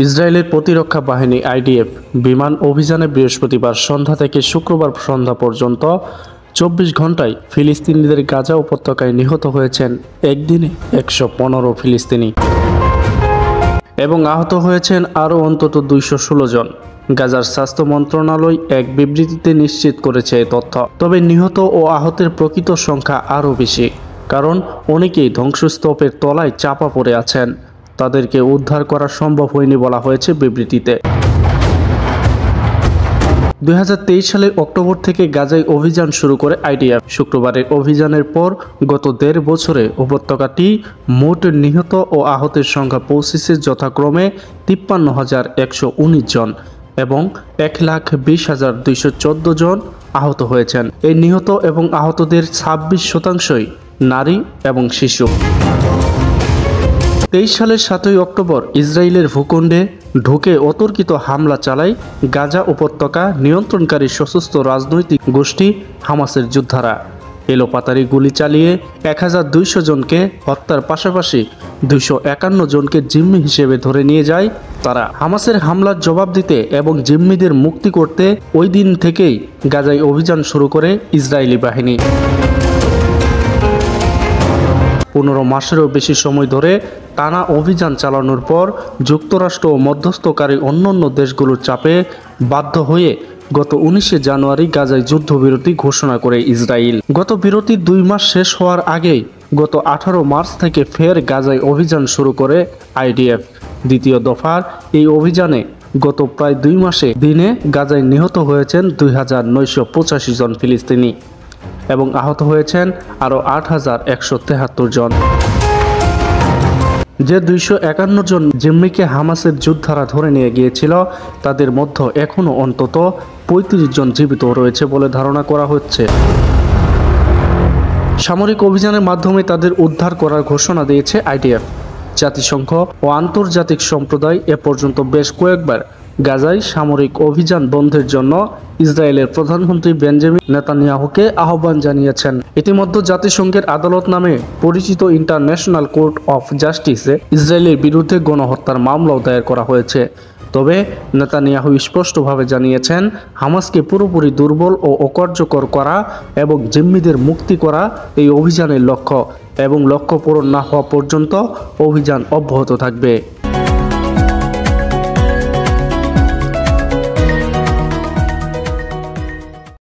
ইসরায়েলের প্রতিরক্ষা বাহিনী আইডিএফ বিমান অভিযানে বৃহস্পতিবার সন্ধ্যা থেকে শুক্রবার সন্ধ্যা পর্যন্ত ২৪ ঘন্টায় ফিলিস্তিনিদের গাজা উপত্যকায় নিহত হয়েছেন একদিনে ১১৫ ফিলিস্তিনি এবং আহত হয়েছেন আরও অন্তত ২১৬ জন। গাজার স্বাস্থ্য মন্ত্রণালয় এক বিবৃতিতে নিশ্চিত করেছে এই তথ্য। তবে নিহত ও আহতের প্রকৃত সংখ্যা আরও বেশি, কারণ অনেকেই ধ্বংসস্তূপের তলায় চাপা পড়ে আছেন। তাদেরকে উদ্ধার করা সম্ভব হয়নি বলা হয়েছে বিবৃতিতে। ২০২৩ সালের অক্টোবর থেকে গাজায় অভিযান শুরু করে আইডিএফ। শুক্রবারের অভিযানের পর গত ১.৫ বছরে উপত্যকাটি মোট নিহত ও আহতের সংখ্যা পৌঁছেছে যথাক্রমে ৫৩,১১৯ জন এবং ১,২০,২১৪ জন আহত হয়েছেন। এই নিহত এবং আহতদের ২৬% নারী এবং শিশু। ২৩ সালের ৭ই অক্টোবর ইসরায়েলের ভূখণ্ডে ঢুকে অতর্কিত হামলা চালায় গাজা উপত্যকা নিয়ন্ত্রণকারী সশস্ত্র রাজনৈতিক গোষ্ঠী হামাসের যোদ্ধারা। এলোপাতাড়ি গুলি চালিয়ে ১,২০০ জনকে হত্যার পাশাপাশি ২৫১ জনকে জিম্মি হিসেবে ধরে নিয়ে যায় তারা। হামাসের হামলার জবাব দিতে এবং জিম্মিদের মুক্তি করতে ওই দিন থেকেই গাজায় অভিযান শুরু করে ইসরায়েলি বাহিনী। ১৫ মাসেরও বেশি সময় ধরে টানা অভিযান চালানোর পর যুক্তরাষ্ট্র ও মধ্যস্থকারী অন্যান্য দেশগুলোর চাপে বাধ্য হয়ে গত ১৯ জানুয়ারি গাজায় যুদ্ধবিরতি ঘোষণা করে ইসরায়েল। গত বিরতির ২ মাস শেষ হওয়ার আগেই গত ১৮ মার্চ থেকে ফের গাজায় অভিযান শুরু করে আইডিএফ। দ্বিতীয় দফার এই অভিযানে গত প্রায় ২ মাসে দিনে গাজায় নিহত হয়েছেন ২,৯৮৫ জন ফিলিস্তিনি এবং আহত হয়েছেন আরও ৮,১৭৩ জন। যে ২৫১ জন জিম্মিকে হামাসের যোদ্ধারা ধরে নিয়ে গিয়েছিল তাদের মধ্যে এখনও অন্তত ৩৫ জন জীবিত রয়েছে বলে ধারণা করা হচ্ছে। সামরিক অভিযানের মাধ্যমে তাদের উদ্ধার করার ঘোষণা দিয়েছে আইডিএফ। জাতিসংঘ ও আন্তর্জাতিক সম্প্রদায় এ পর্যন্ত বেশ কয়েকবার গাজায় সামরিক অভিযান বন্ধের জন্য ইসরায়েলের প্রধানমন্ত্রী বেঞ্জামিন নেতানিয়াহুকে আহ্বান জানিয়েছেন। ইতিমধ্যে জাতিসংঘের আদালত নামে পরিচিত ইন্টারন্যাশনাল কোর্ট অফ জাস্টিসে ইসরায়েলের বিরুদ্ধে গণহত্যার মামলাও দায়ের করা হয়েছে। তবে নেতানিয়াহু স্পষ্টভাবে জানিয়েছেন, হামাসকে পুরোপুরি দুর্বল ও অকার্যকর করা এবং জিম্মিদের মুক্তি করা এই অভিযানের লক্ষ্য এবং লক্ষ্য পূরণ না হওয়া পর্যন্ত অভিযান অব্যাহত থাকবে।